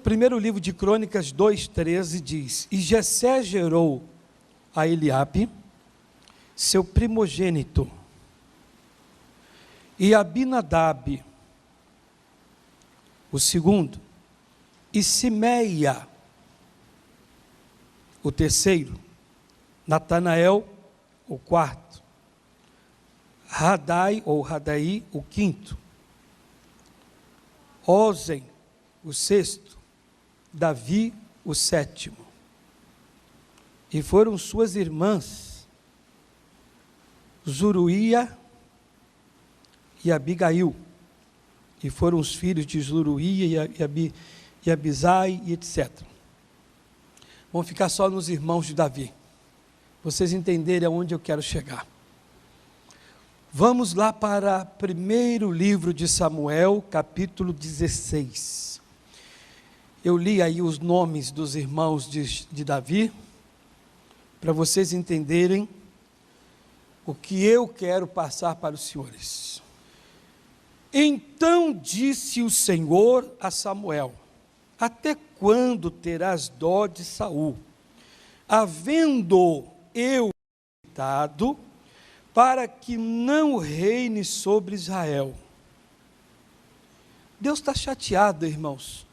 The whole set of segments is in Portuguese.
Primeiro livro de Crônicas 2:13 diz: E Jessé gerou a Eliabe, seu primogênito, e Abinadab, o segundo, e Simeia, o terceiro, Natanael, o quarto, Radai ou Radaí, o quinto, Ozen, o sexto, Davi, o sétimo. E foram suas irmãs, Zuruía e Abigail. E foram os filhos de Zuruía e Abisai, e etc. Vamos ficar só nos irmãos de Davi. Vocês entenderem aonde eu quero chegar. Vamos lá para o primeiro livro de Samuel, capítulo 16. Eu li aí os nomes dos irmãos de Davi, para vocês entenderem o que eu quero passar para os senhores. Então disse o Senhor a Samuel: até quando terás dó de Saul, havendo eu rejeitado, para que não reine sobre Israel? Deus está chateado, irmãos,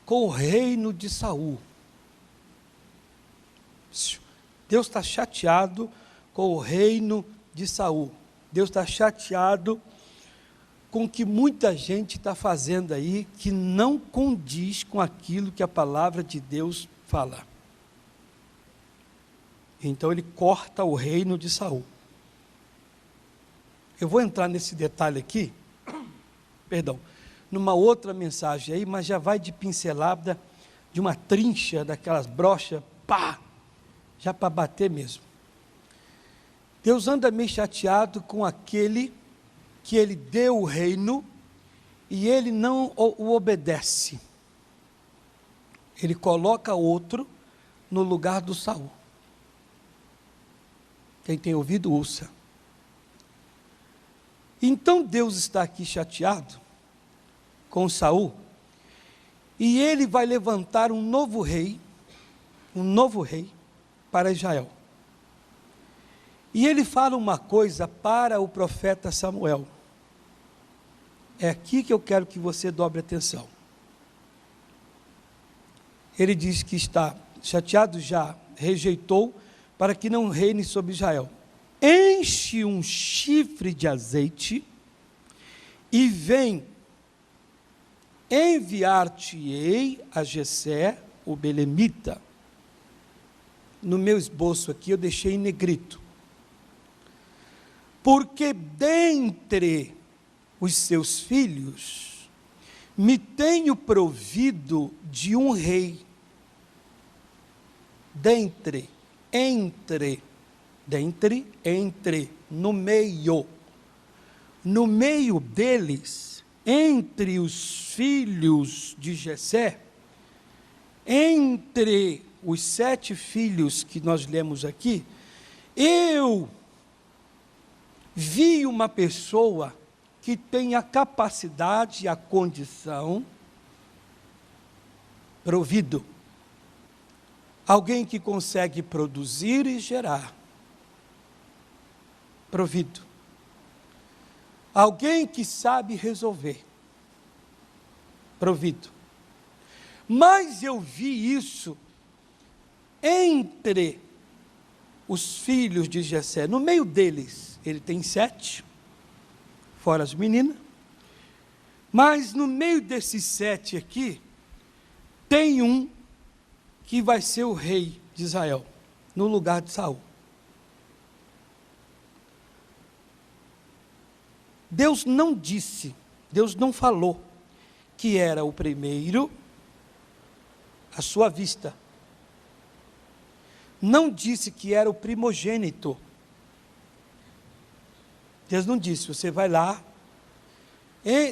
com o reino de Saul. Deus está chateado com o reino de Saul. Deus está chateado com o que muita gente está fazendo aí, que não condiz com aquilo que a palavra de Deus fala. Então ele corta o reino de Saul. Eu vou entrar nesse detalhe aqui, numa outra mensagem aí, mas já vai de pincelada, de uma trincha, daquelas brochas, pá, já para bater mesmo. Deus anda meio chateado com aquele que ele deu o reino e ele não o obedece. Ele coloca outro no lugar do Saul. Quem tem ouvido, ouça. Então Deus está aqui chateado com Saul, e ele vai levantar um novo rei para Israel. E ele fala uma coisa para o profeta Samuel. É aqui que eu quero que você dobre atenção. Ele diz que está chateado, já rejeitou, para que não reine sobre Israel. Enche um chifre de azeite e vem, enviar-te-ei a Jessé, o belemita. No meu esboço aqui eu deixei em negrito. Porque dentre os seus filhos me tenho provido de um rei. Dentre, no meio deles, entre os filhos de Jessé, entre os 7 filhos que nós lemos aqui, eu vi uma pessoa que tem a capacidade e a condição, provido, alguém que consegue produzir e gerar, provido, alguém que sabe resolver, provido. Mas eu vi isso entre os filhos de Jessé, no meio deles, ele tem 7, fora as meninas, mas no meio desses 7 aqui, tem um que vai ser o rei de Israel, no lugar de Saul. Deus não disse, Deus não falou que era o primeiro à sua vista. Não disse que era o primogênito. Deus não disse, você vai lá,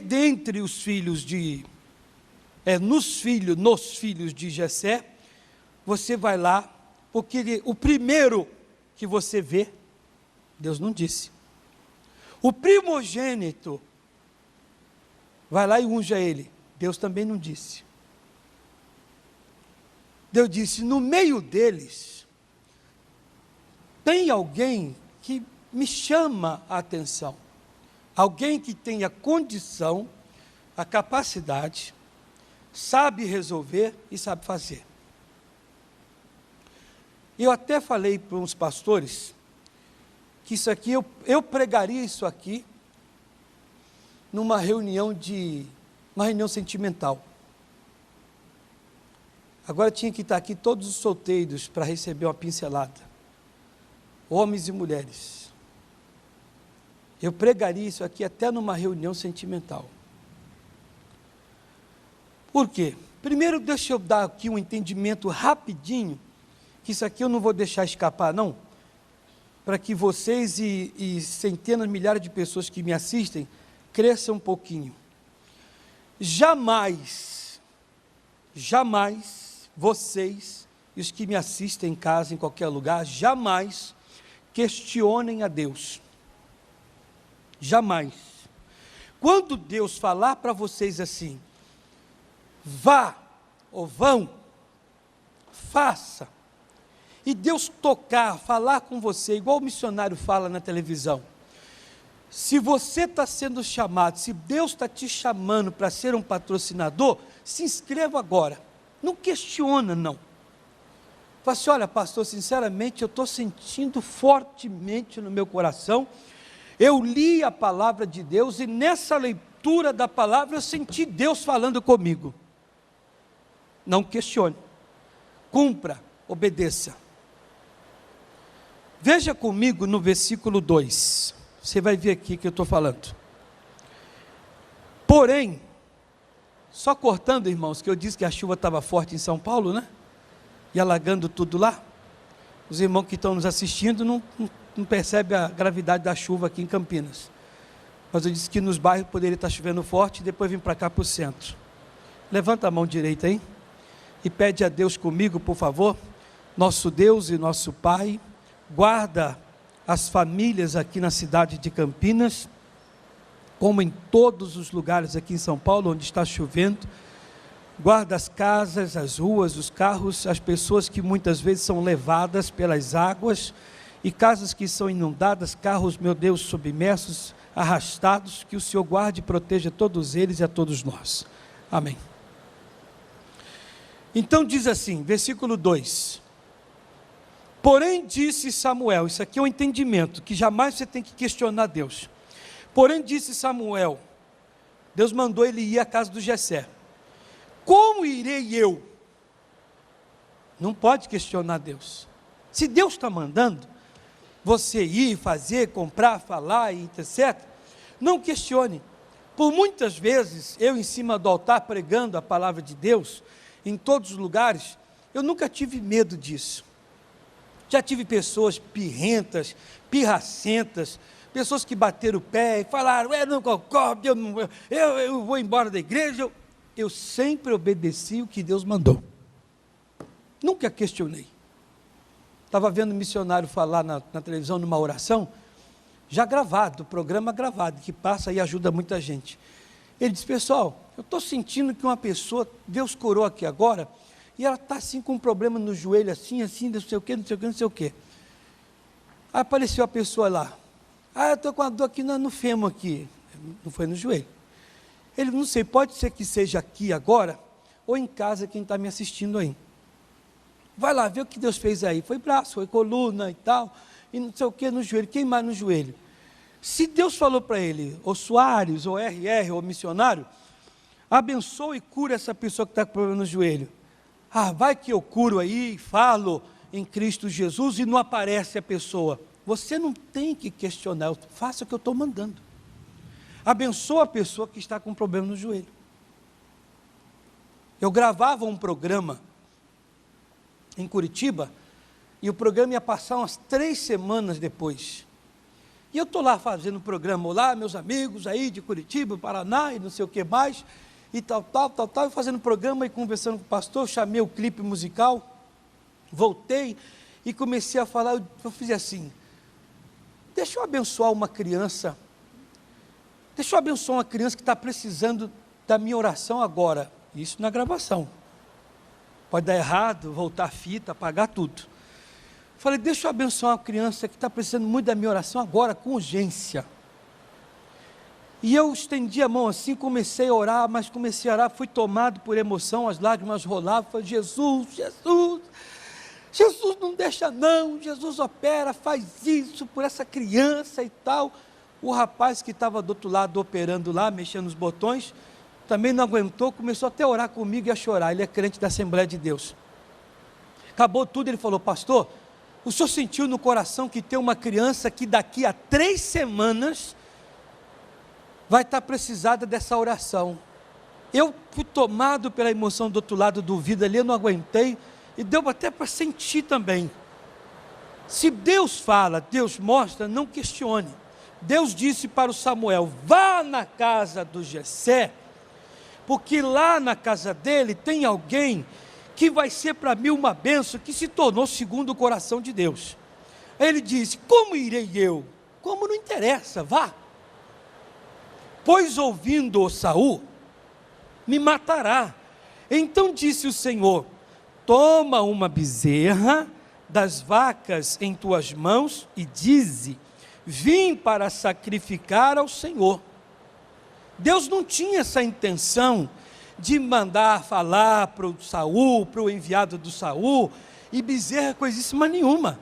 dentre os filhos nos filhos de Jessé, você vai lá, porque o primeiro que você vê, Deus não disse. O primogênito, vai lá e unja ele, Deus também não disse. Deus disse: no meio deles, tem alguém que me chama a atenção. Alguém que tem a condição, a capacidade, sabe resolver e sabe fazer. Eu até falei para uns pastores que isso aqui, eu pregaria isso aqui numa reunião sentimental. Agora tinha que estar aqui todos os solteiros para receber uma pincelada, homens e mulheres. Eu pregaria isso aqui até numa reunião sentimental. Por quê? Primeiro, deixa eu dar aqui um entendimento rapidinho, que isso aqui eu não vou deixar escapar, não, para que vocês e centenas, milhares de pessoas que me assistem, cresçam um pouquinho. Jamais, vocês, e os que me assistem em casa, em qualquer lugar, jamais questionem a Deus. Jamais. Quando Deus falar para vocês assim, vá ou vão, faça, e Deus tocar, falar com você, igual o missionário fala na televisão, se você está sendo chamado, se Deus está te chamando para ser um patrocinador, se inscreva agora, não questiona não. Fala assim: olha pastor, sinceramente eu estou sentindo fortemente no meu coração, eu li a palavra de Deus e nessa leitura da palavra eu senti Deus falando comigo. Não questione, cumpra, obedeça. Veja comigo no versículo 2, você vai ver aqui que eu estou falando. Porém, só cortando, irmãos, que eu disse que a chuva estava forte em São Paulo, né? E alagando tudo lá. Os irmãos que estão nos assistindo não percebem a gravidade da chuva aqui em Campinas. Mas eu disse que nos bairros poderia estar chovendo forte e depois vir para cá para o centro. Levanta a mão direita aí e pede a Deus comigo, por favor. Nosso Deus e nosso Pai, guarda as famílias aqui na cidade de Campinas, como em todos os lugares aqui em São Paulo, onde está chovendo. Guarda as casas, as ruas, os carros, as pessoas que muitas vezes são levadas pelas águas, e casas que são inundadas, carros, meu Deus, submersos, arrastados, que o Senhor guarde e proteja todos eles e a todos nós. Amém. Então diz assim, versículo 2, porém disse Samuel, isso aqui é um entendimento, que jamais você tem que questionar Deus. Porém disse Samuel, Deus mandou ele ir à casa do Jessé. Como irei eu? Não pode questionar Deus. Se Deus está mandando você ir, fazer, comprar, falar, etc., não questione. Por muitas vezes, eu em cima do altar pregando a palavra de Deus, em todos os lugares, eu nunca tive medo disso. Já tive pessoas pirrentas, pirracentas, pessoas que bateram o pé e falaram: não concordo, eu vou embora da igreja. Eu sempre obedeci o que Deus mandou. Nunca questionei. Estava vendo um missionário falar na televisão, numa oração, já gravado, programa gravado, que passa e ajuda muita gente. Ele disse: pessoal, eu estou sentindo que uma pessoa, Deus curou aqui agora, e ela está assim com um problema no joelho, assim, não sei o quê, não sei o quê, não sei o quê. Aí apareceu a pessoa lá: eu estou com a dor aqui no fêmur aqui, não foi no joelho. Ele: não sei, pode ser que seja aqui agora, ou em casa, quem está me assistindo aí. Vai lá, vê o que Deus fez aí. Foi braço, foi coluna e tal, e não sei o que no joelho, quem mais no joelho? Se Deus falou para ele, ou Soares, ou RR, ou missionário, abençoa e cura essa pessoa que está com problema no joelho. Vai que eu curo aí, falo em Cristo Jesus e não aparece a pessoa. Você não tem que questionar, faça o que eu estou mandando. Abençoa a pessoa que está com problema no joelho. Eu gravava um programa em Curitiba, e o programa ia passar umas 3 semanas depois. E eu estou lá fazendo o programa: olá meus amigos aí de Curitiba, Paraná, e não sei o que mais, e tal, e fazendo o programa e conversando com o pastor. Chamei o clipe musical, voltei e comecei a falar. Eu fiz assim: deixa eu abençoar uma criança, que está precisando da minha oração agora. Isso na gravação. Pode dar errado, voltar a fita, apagar tudo. Falei, deixa eu abençoar uma criança que está precisando muito da minha oração agora, com urgência. E eu estendi a mão assim, comecei a orar, mas comecei a orar, fui tomado por emoção, as lágrimas rolavam, falei, Jesus, Jesus, Jesus não deixa não, Jesus opera, faz isso por essa criança e tal. O rapaz que estava do outro lado operando lá, mexendo nos botões, também não aguentou, começou até a orar comigo e a chorar. Ele é crente da Assembleia de Deus. Acabou tudo, ele falou, pastor, o senhor sentiu no coração que tem uma criança que daqui a 3 semanas vai estar precisada dessa oração. Eu fui tomado pela emoção do outro lado do vidro ali, eu não aguentei, e deu até para sentir também. Se Deus fala, Deus mostra, não questione. Deus disse para o Samuel, vá na casa do Jessé, porque lá na casa dele tem alguém que vai ser para mim uma bênção, que se tornou segundo o coração de Deus. Aí ele disse, como irei eu? Como não interessa, vá. Pois ouvindo Saul, me matará. Então disse o Senhor, toma uma bezerra das vacas em tuas mãos e dize, vim para sacrificar ao Senhor. Deus não tinha essa intenção de mandar falar para o Saul, para o enviado do Saul, e bezerra coisíssima nenhuma.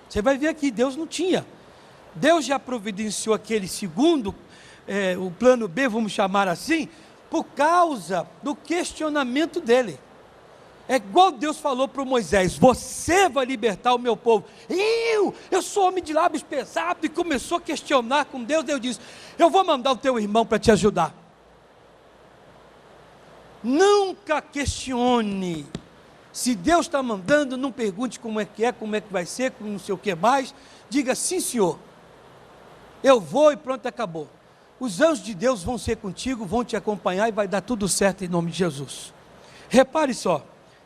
Você vai ver aqui, Deus não tinha. Deus já providenciou aquele segundo, o plano B, vamos chamar assim, por causa do questionamento dele. É igual Deus falou para Moisés, você vai libertar o meu povo. Eu sou homem de lábios pesados, e começou a questionar com Deus. Deus disse, eu vou mandar o teu irmão para te ajudar. Nunca questione. Se Deus está mandando, não pergunte como é que vai ser, como não sei o que mais. Diga, sim senhor, eu vou e pronto, acabou. Os anjos de Deus vão ser contigo, vão te acompanhar e vai dar tudo certo em nome de Jesus. Repare só,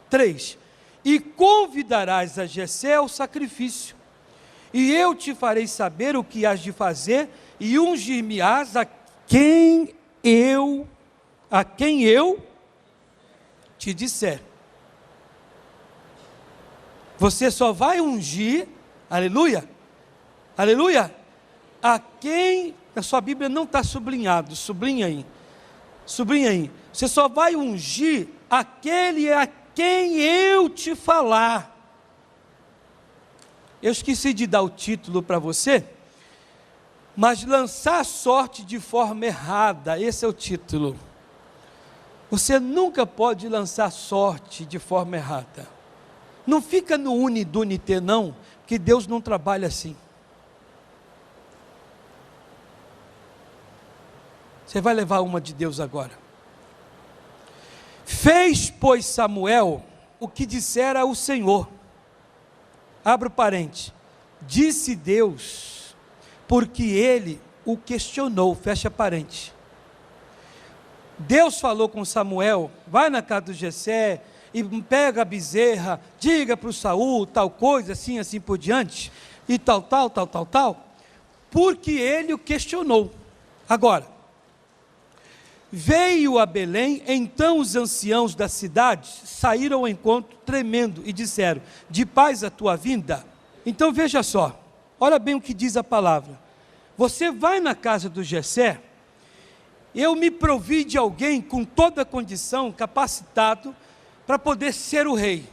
3, e convidarás a Jessé ao sacrifício, e eu te farei saber o que hás de fazer, e ungir-me-ás a quem eu te disser. Você só vai ungir, aleluia, aleluia, a quem, a sua Bíblia não está sublinhado, sublinha aí, você só vai ungir aquele a quem eu te falar. Eu esqueci de dar o título para você, mas lançar sorte de forma errada, esse é o título. Você nunca pode lançar sorte de forma errada. Não fica no unidunité não, que Deus não trabalha assim. Você vai levar uma de Deus agora. Fez, pois, Samuel o que dissera o Senhor. Abra o parente. Disse Deus, porque ele o questionou. Fecha parente. Deus falou com Samuel, vai na casa do Jessé e pega a bezerra, diga para o Saul tal coisa, assim, assim por diante, e tal, porque ele o questionou. Agora, veio a Belém, então os anciãos da cidade saíram ao encontro tremendo e disseram, de paz a tua vinda? Então veja só, olha bem o que diz a palavra, você vai na casa do Jessé, eu me provi de alguém com toda a condição, capacitado, para poder ser o rei,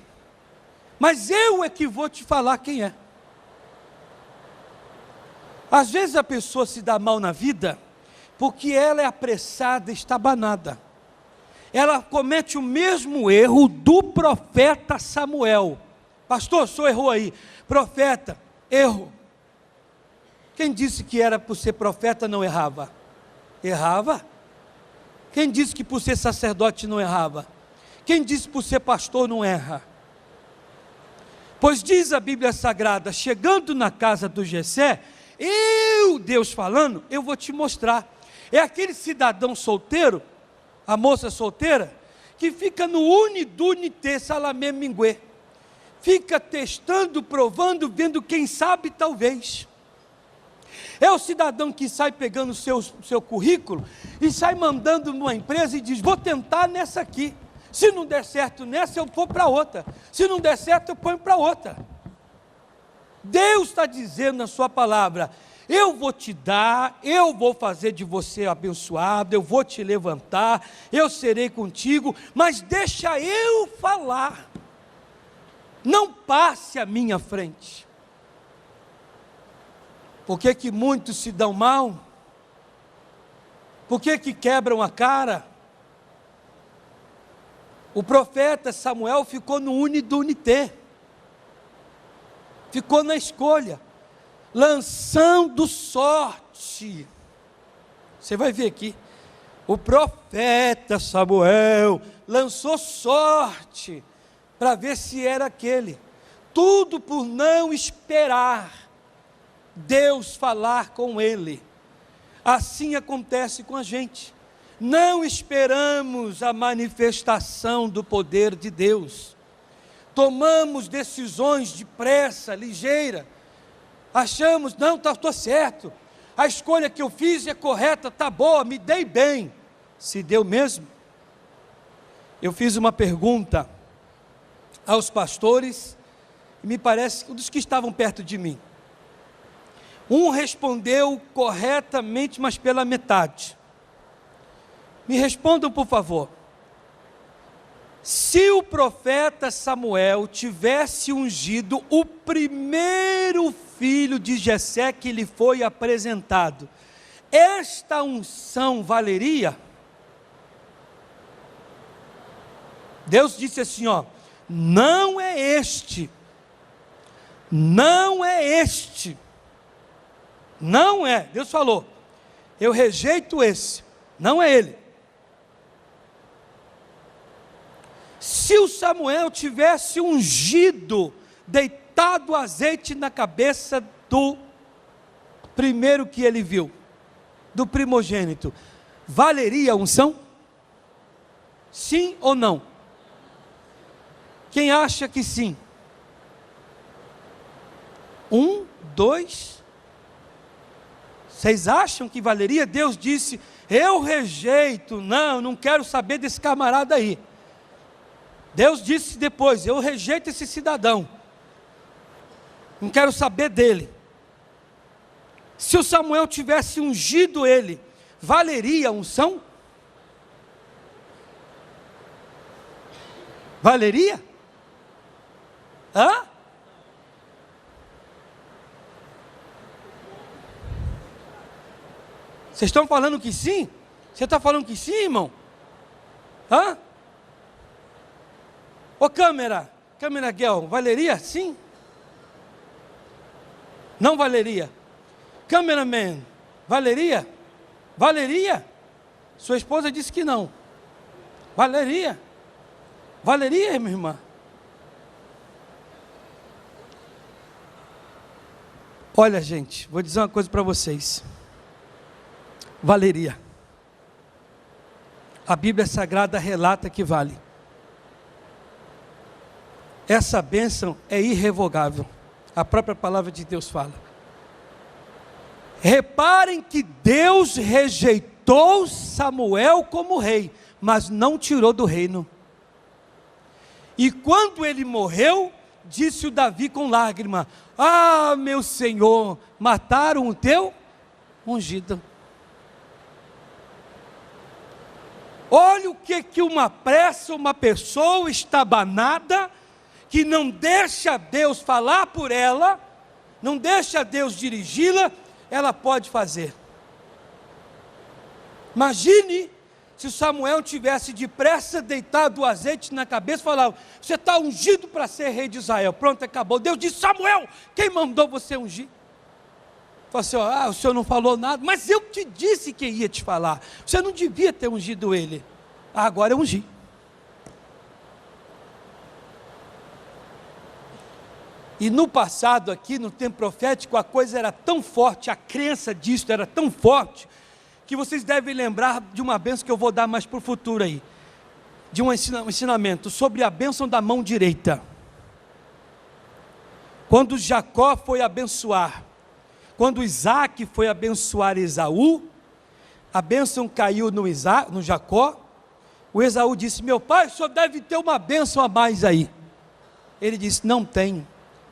mas eu é que vou te falar quem é. Às vezes a pessoa se dá mal na vida, porque ela é apressada, estabanada, ela comete o mesmo erro do profeta Samuel. Pastor, o senhor errou aí. Profeta, erro. Quem disse que era por ser profeta não errava? Errava. Quem disse que por ser sacerdote não errava? Quem disse que por ser pastor não erra? Pois diz a Bíblia Sagrada, chegando na casa do Jessé, Deus falando, eu vou te mostrar. É aquele cidadão solteiro, a moça solteira, que fica no unidunité, salamé minguê, fica testando, provando, vendo quem sabe talvez. É o cidadão que sai pegando o seu currículo e sai mandando numa empresa e diz, vou tentar nessa aqui, Se não der certo nessa, eu vou para outra. Se não der certo, eu ponho para outra. Deus está dizendo na sua palavra: eu vou te dar, eu vou fazer de você abençoado, eu vou te levantar, eu serei contigo, mas deixa eu falar. Não passe à minha frente. Por que que muitos se dão mal? Por que que quebram a cara? O profeta Samuel ficou no unidunité, ficou na escolha, lançando sorte. Você vai ver aqui, o profeta Samuel lançou sorte, para ver se era aquele, tudo por não esperar Deus falar com ele. Assim acontece com a gente, não esperamos a manifestação do poder de Deus, tomamos decisões depressa, ligeira, achamos, não, estou certo, a escolha que eu fiz é correta, está boa, me dei bem. Se deu mesmo? Eu fiz uma pergunta aos pastores, e me parece que dos que estavam perto de mim, um respondeu corretamente, mas pela metade. Me respondam, por favor. Se o profeta Samuel tivesse ungido o primeiro filho de Jessé que lhe foi apresentado, esta unção valeria? Deus disse assim, ó: não é este, não é este, não é. Deus falou: eu rejeito esse, não é ele. Se o Samuel tivesse ungido, deitado azeite na cabeça do primeiro que ele viu, do primogênito, valeria a unção? Sim ou não? Quem acha que sim? 1, 2. Vocês acham que valeria? Deus disse: eu rejeito, não quero saber desse camarada aí. Deus disse depois: eu rejeito esse cidadão, não quero saber dele. Se o Samuel tivesse ungido ele, valeria a unção? Valeria? Hã? Vocês estão falando que sim? Você está falando que sim, irmão? Hã? Ô câmera girl, valeria sim? Não valeria? Cameraman, valeria? Valeria? Sua esposa disse que não. Valeria? Valeria, minha irmã? Olha, gente, vou dizer uma coisa para vocês. Valeria. A Bíblia Sagrada relata que vale. Essa bênção é irrevogável. A própria palavra de Deus fala. Reparem que Deus rejeitou Samuel como rei, mas não tirou do reino. E quando ele morreu, disse o Davi com lágrima: ah, meu Senhor, mataram o teu ungido. Olha o que uma pressa, uma pessoa estabanada, que não deixa Deus falar por ela, não deixa Deus dirigi-la, ela pode fazer. Imagine se Samuel tivesse depressa deitado o azeite na cabeça e falava: você está ungido para ser rei de Israel. Pronto, acabou. Deus disse: Samuel, quem mandou você ungir? Falou assim: o senhor não falou nada, mas eu te disse que ia te falar. Você não devia ter ungido ele. Agora eu ungi. E no passado aqui, no tempo profético, a coisa era tão forte, a crença disso era tão forte, que vocês devem lembrar de uma bênção que eu vou dar mais para o futuro aí, de um ensinamento sobre a bênção da mão direita. Quando Jacó foi abençoar, quando Isaac foi abençoar Esaú, a bênção caiu no Jacó, O Esaú disse: meu pai, o senhor deve ter uma bênção a mais aí. Ele disse: não tem,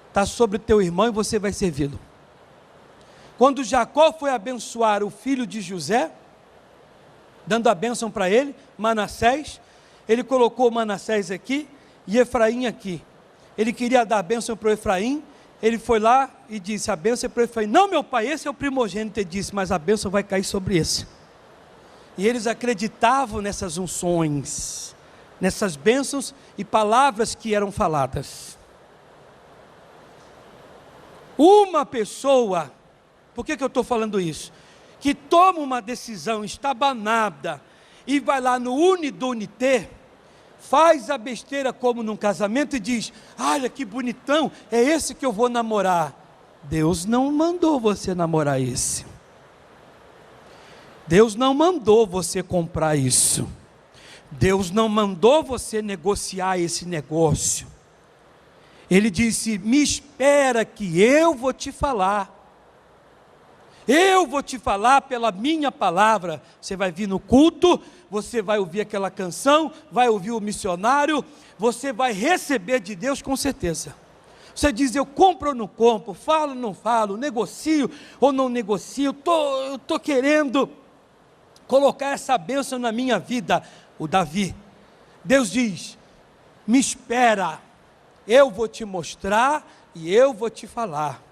está sobre o teu irmão e você vai servi-lo. Quando Jacó foi abençoar o filho de José, dando a bênção para ele, Manassés, ele colocou Manassés aqui e Efraim aqui. Ele queria dar a bênção para o Efraim, ele foi lá e disse: a bênção é para o Efraim. Não, meu pai, esse é o primogênito. Ele disse: mas a bênção vai cair sobre esse. E eles acreditavam nessas unções, nessas bênçãos e palavras que eram faladas. Uma pessoa, por que eu estou falando isso? Que toma uma decisão estabanada e vai lá no unidunité, faz a besteira como num casamento e diz: olha que bonitão, é esse que eu vou namorar. Deus não mandou você namorar esse. Deus não mandou você comprar isso. Deus não mandou você negociar esse negócio. Ele disse: me espera que eu vou te falar. Eu vou te falar pela minha palavra. Você vai vir no culto, você vai ouvir aquela canção, vai ouvir o missionário, você vai receber de Deus com certeza. Você diz: eu compro ou não compro, falo ou não falo, negocio ou não negocio, eu estou querendo colocar essa bênção na minha vida. O Davi, Deus diz: me espera, eu vou te mostrar e eu vou te falar.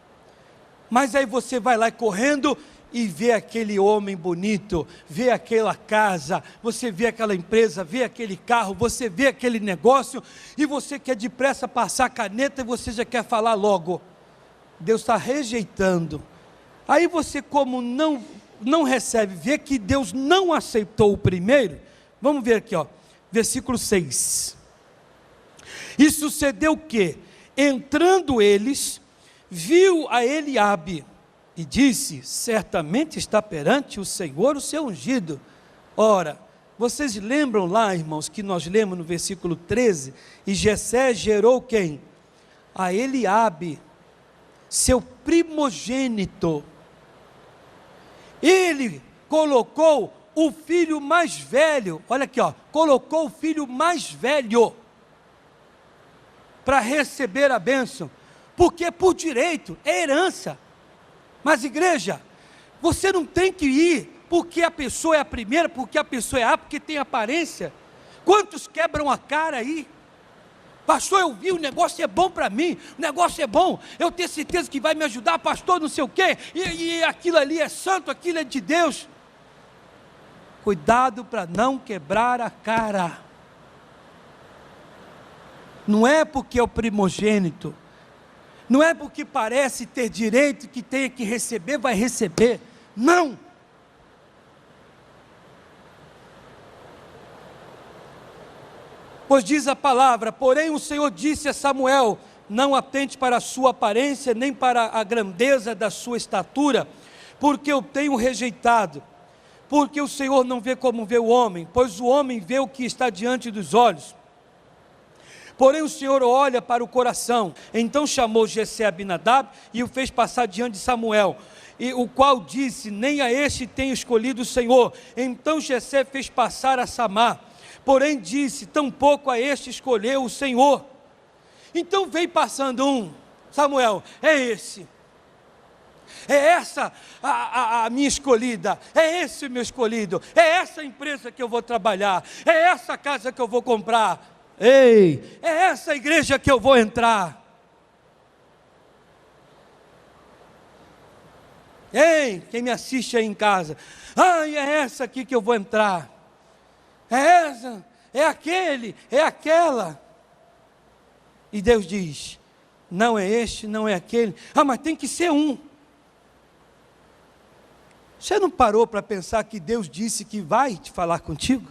Mas aí você vai lá correndo e vê aquele homem bonito, vê aquela casa, você vê aquela empresa, vê aquele carro, você vê aquele negócio, e você quer depressa passar a caneta e você já quer falar logo. Deus está rejeitando. Aí você, como não recebe, vê que Deus não aceitou o primeiro. Vamos ver aqui, ó, versículo 6. E sucedeu o quê? Entrando eles, viu a Eliabe e disse: certamente está perante o Senhor o seu ungido. Ora, vocês lembram lá, irmãos, que nós lemos no versículo 13, e Jessé gerou quem? A Eliabe, seu primogênito. Ele colocou o filho mais velho, olha aqui, ó, colocou o filho mais velho para receber a bênção, porque por direito, é herança. Mas igreja, você não tem que ir porque a pessoa é a primeira, porque a pessoa é a, porque tem aparência. Quantos quebram a cara aí? Pastor, eu vi, o negócio é bom para mim, o negócio é bom, eu tenho certeza que vai me ajudar, pastor, não sei o quê, e aquilo ali é santo, aquilo é de Deus. Cuidado para não quebrar a cara. Não é porque é o primogênito, não é porque parece ter direito que tenha que receber, vai receber. Não. Pois diz a palavra: porém o Senhor disse a Samuel: não atente para a sua aparência, nem para a grandeza da sua estatura, porque eu tenho rejeitado. Porque o Senhor não vê como vê o homem, pois o homem vê o que está diante dos olhos. Porém o Senhor olha para o coração. Então chamou Jessé Abinadab e o fez passar diante de Samuel, e o qual disse: nem a este tem escolhido o Senhor. Então Jessé fez passar a Samar, porém disse: tampouco a este escolheu o Senhor. Então veio passando Samuel: é esse, é essa a minha escolhida, é esse o meu escolhido, é essa empresa que eu vou trabalhar, é essa casa que eu vou comprar. Ei, é essa igreja que eu vou entrar. Ei, quem me assiste aí em casa, ai, é essa aqui que eu vou entrar. É essa, é aquele, é aquela. E Deus diz: não é este, não é aquele. Ah, mas tem que ser um. Você não parou para pensar que Deus disse que vai te falar contigo?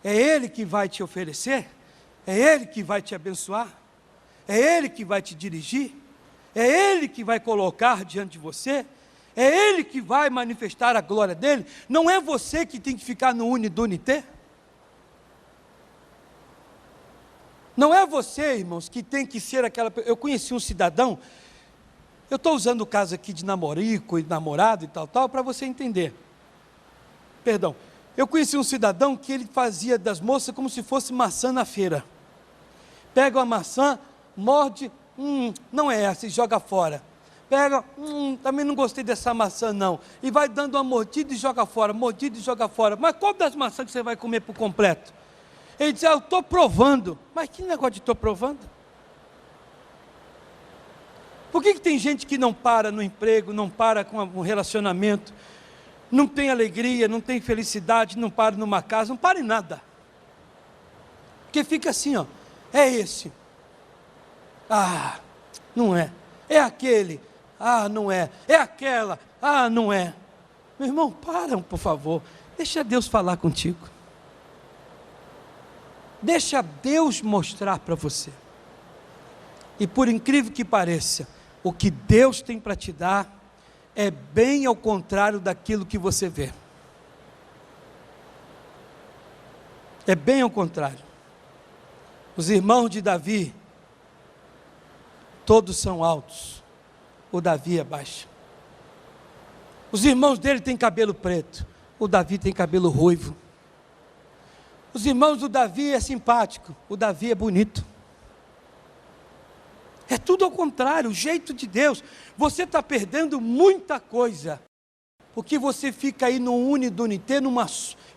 É Ele que vai te oferecer? É Ele que vai te abençoar? É Ele que vai te dirigir? É Ele que vai colocar diante de você? É Ele que vai manifestar a glória dEle? Não é você que tem que ficar no unidunité? Não é você, irmãos, que tem que ser aquela... Eu conheci um cidadão, eu estou usando o caso aqui de namorico e namorado e tal, para você entender. Perdão, Eu conheci um cidadão que ele fazia das moças como se fosse maçã na feira. Pega uma maçã, morde, não é essa, e joga fora. Pega, também não gostei dessa maçã não. E vai dando uma mordida e joga fora, mordida e joga fora. Mas qual das maçãs que você vai comer por completo? Ele diz, eu estou provando. Mas que negócio de estou provando? Por que tem gente que não para no emprego, não para com um relacionamento, não tem alegria, não tem felicidade, não para numa casa, não para em nada? Porque fica assim, ó, é esse. Ah, não é. É aquele. Ah, não é. É aquela. Ah, não é. Meu irmão, para, por favor. Deixa Deus falar contigo. Deixa Deus mostrar para você. E por incrível que pareça, o que Deus tem para te dar é bem ao contrário daquilo que você vê. É bem ao contrário. Os irmãos de Davi, todos são altos. O Davi é baixo. Os irmãos dele têm cabelo preto. O Davi tem cabelo ruivo. Os irmãos do Davi é simpático. O Davi é bonito. É tudo ao contrário, o jeito de Deus. Você está perdendo muita coisa, porque você fica aí no unidunité,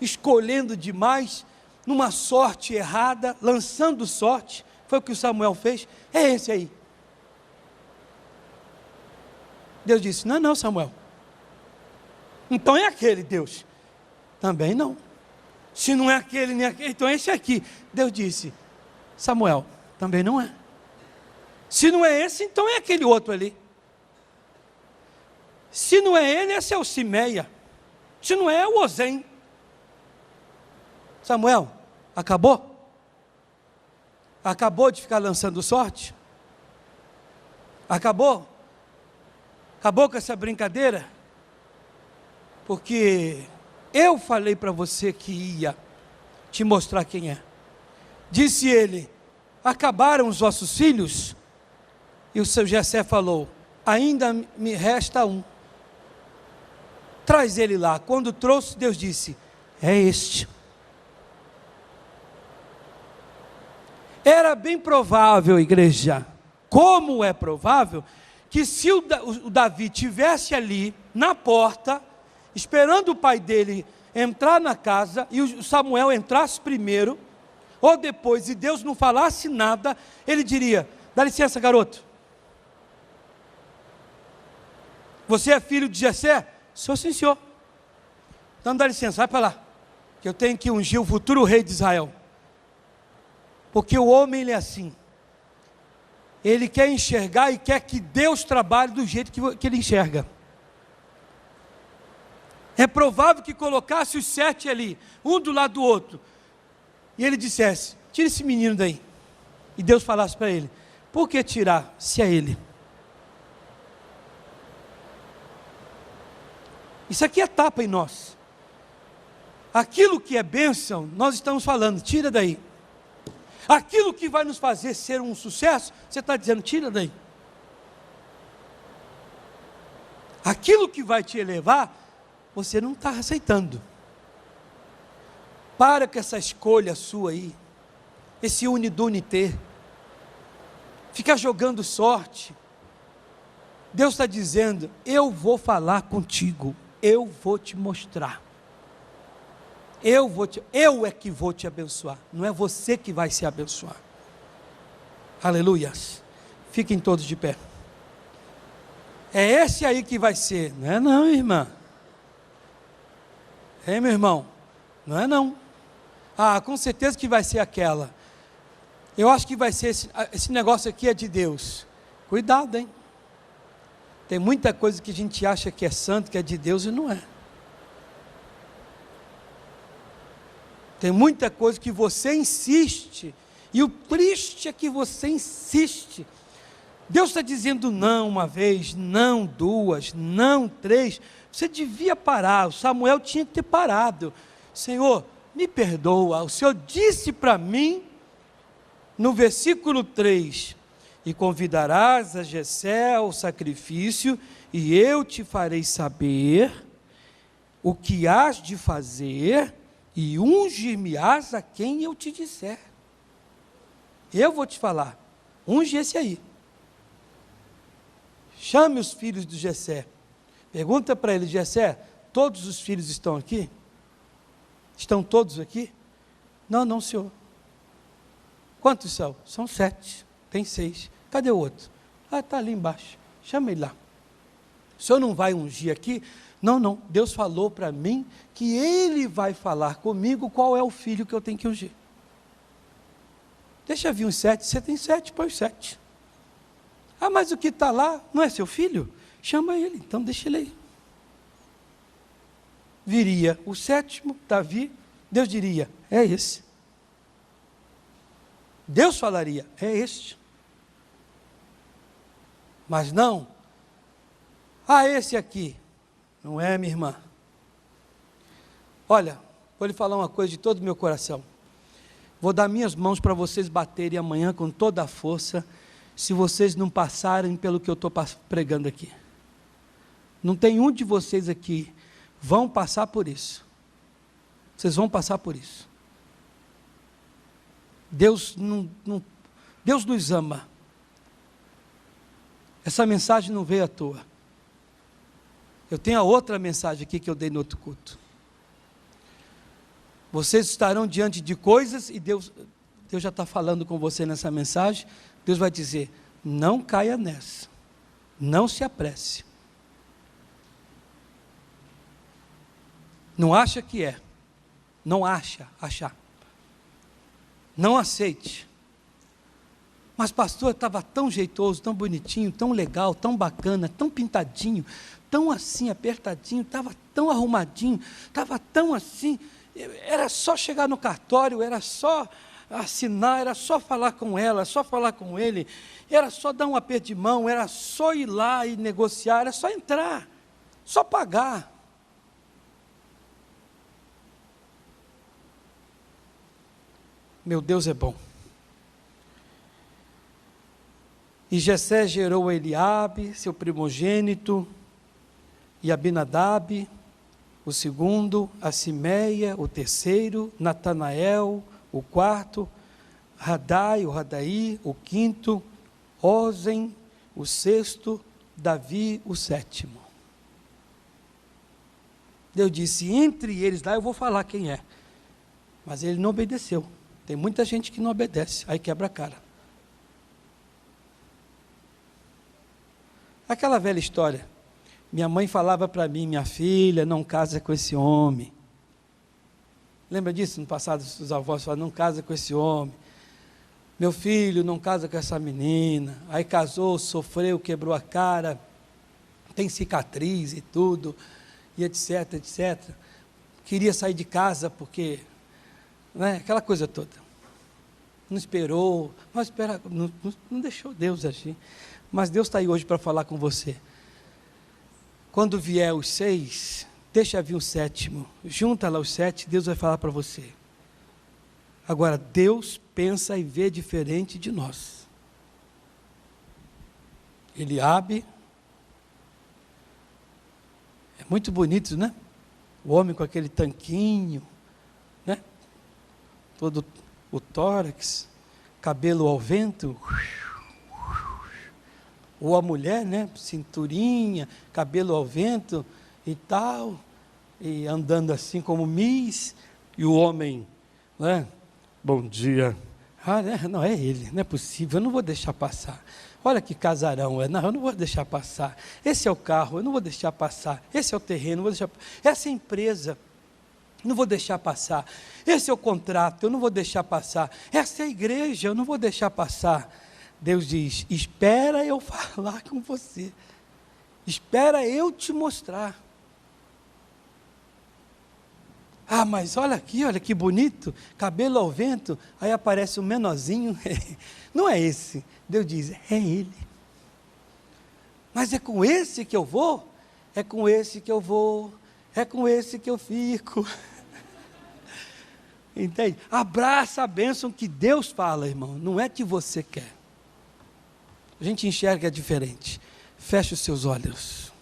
escolhendo demais, numa sorte errada, lançando sorte. Foi o que o Samuel fez. É esse aí. Deus disse, não, Samuel. Então é aquele, Deus. Também não. Se não é aquele, nem aquele, então é esse aqui. Deus disse, Samuel, também não é. Se não é esse, então é aquele outro ali. Se não é ele, esse é o Simeia. Se não é o Ozem. Samuel, acabou? Acabou de ficar lançando sorte? Acabou? Acabou com essa brincadeira? Porque eu falei para você que ia te mostrar quem é. Disse ele, acabaram os vossos filhos? E o seu Jessé falou, ainda me resta um. Traz ele lá. Quando trouxe, Deus disse, é este. Era bem provável, igreja, como é provável, que se o Davi tivesse ali, na porta, esperando o pai dele entrar na casa, e o Samuel entrasse primeiro, ou depois, e Deus não falasse nada, ele diria, dá licença, garoto. Você é filho de Jessé? Sou sim, senhor. Então dá licença, vai para lá, que eu tenho que ungir o futuro rei de Israel. Porque o homem ele é assim. Ele quer enxergar e quer que Deus trabalhe do jeito que ele enxerga. É provável que colocasse os 7 ali, um do lado do outro, e ele dissesse, tira esse menino daí. E Deus falasse para ele, por que tirar, se é ele? Isso aqui é tapa em nós. Aquilo que é bênção, nós estamos falando, tira daí. Aquilo que vai nos fazer ser um sucesso, você está dizendo, tira daí. Aquilo que vai te elevar, você não está aceitando. Para com essa escolha sua aí, esse unidunité, ficar jogando sorte. Deus está dizendo, eu vou falar contigo, eu vou te mostrar. Eu é que vou te abençoar, não é você que vai se abençoar. Aleluias. Fiquem todos de pé. É esse aí que vai ser, não é não, irmã? É, meu irmão? Não é não. Ah, com certeza que vai ser aquela. Eu acho que vai ser esse negócio aqui é de Deus. Cuidado, hein? Tem muita coisa que a gente acha que é santo, que é de Deus e não é. Tem muita coisa que você insiste, e o triste é que você insiste. Deus está dizendo não uma vez, não duas, não 3. Você devia parar, o Samuel tinha que ter parado. Senhor, me perdoa, o Senhor disse para mim, no versículo 3, e convidarás a Jessé ao sacrifício, e eu te farei saber o que hás de fazer, e ungir-me-ás a quem eu te disser. Eu vou te falar, unge esse aí. Chame os filhos de Jessé. Pergunta para ele: Jessé, todos os filhos estão aqui? Estão todos aqui? Não, não, senhor. Quantos são? São 7, tem 6. Cadê o outro? Ah, está ali embaixo, chama ele lá. O senhor não vai ungir aqui? Não, não, Deus falou para mim que Ele vai falar comigo qual é o filho que eu tenho que ungir. Deixa vir os 7, você tem 7, põe os 7. Ah, mas o que está lá não é seu filho? Chama ele, então deixa ele aí. Viria o 7º, Davi, Deus diria: é esse. Deus falaria: é este. Mas não, esse aqui. Não é, minha irmã? Olha, vou lhe falar uma coisa de todo o meu coração. Vou dar minhas mãos para vocês baterem amanhã com toda a força, se vocês não passarem pelo que eu estou pregando aqui. Não tem um de vocês aqui, vão passar por isso. Vocês vão passar por isso. Deus nos ama. Essa mensagem não veio à toa. Eu tenho a outra mensagem aqui que eu dei no outro culto. Vocês estarão diante de coisas e Deus já está falando com você nessa mensagem. Deus vai dizer: não caia nessa, não se apresse. Não acha que é, não achar. Não aceite. Mas pastor, estava tão jeitoso, tão bonitinho, tão legal, tão bacana, tão pintadinho, tão assim apertadinho, estava tão arrumadinho, estava tão assim, era só chegar no cartório, era só assinar, era só falar com ela, só falar com ele, era só dar um aperto de mão, era só ir lá e negociar, era só entrar, só pagar. Meu Deus é bom. E Jessé gerou a Eliabe, seu primogênito, e Abinadab, o segundo, a Simeia, o terceiro, Natanael, o quarto, Radai, o Radaí, o quinto, Ozen, o sexto, Davi, o sétimo. Deus disse: entre eles lá eu vou falar quem é. Mas ele não obedeceu. Tem muita gente que não obedece, aí quebra a cara. Aquela velha história, minha mãe falava para mim: minha filha, não casa com esse homem. Lembra disso? No passado os avós falavam: não casa com esse homem. Meu filho, não casa com essa menina. Aí casou, sofreu, quebrou a cara, tem cicatriz e tudo, e etc, etc. Queria sair de casa porque, né, aquela coisa toda. Não esperou, não deixou Deus agir. Mas Deus está aí hoje para falar com você. Quando vier os 6, deixa vir o 7º. Junta lá os 7, Deus vai falar para você. Agora, Deus pensa e vê diferente de nós. Eliabe. É muito bonito, né? O homem com aquele tanquinho, né? Todo o tórax, cabelo ao vento. Ou a mulher, né, cinturinha, cabelo ao vento e tal, e andando assim como Miss, e o homem, né, bom dia. Não é ele, não é possível, eu não vou deixar passar. Olha que casarão, não, eu não vou deixar passar. Esse é o carro, eu não vou deixar passar. Esse é o terreno, não vou deixar passar. Essa é a empresa, não vou deixar passar. Esse é o contrato, eu não vou deixar passar. Essa é a igreja, eu não vou deixar passar. Deus diz: espera eu falar com você, espera eu te mostrar. Mas olha aqui, olha que bonito, cabelo ao vento, aí aparece um menorzinho, não é esse. Deus diz: é ele. Mas é com esse que eu vou, é com esse que eu vou, é com esse que eu fico. Entende? Abraça a bênção que Deus fala, irmão, não é que você quer. A gente enxerga diferente. Feche os seus olhos.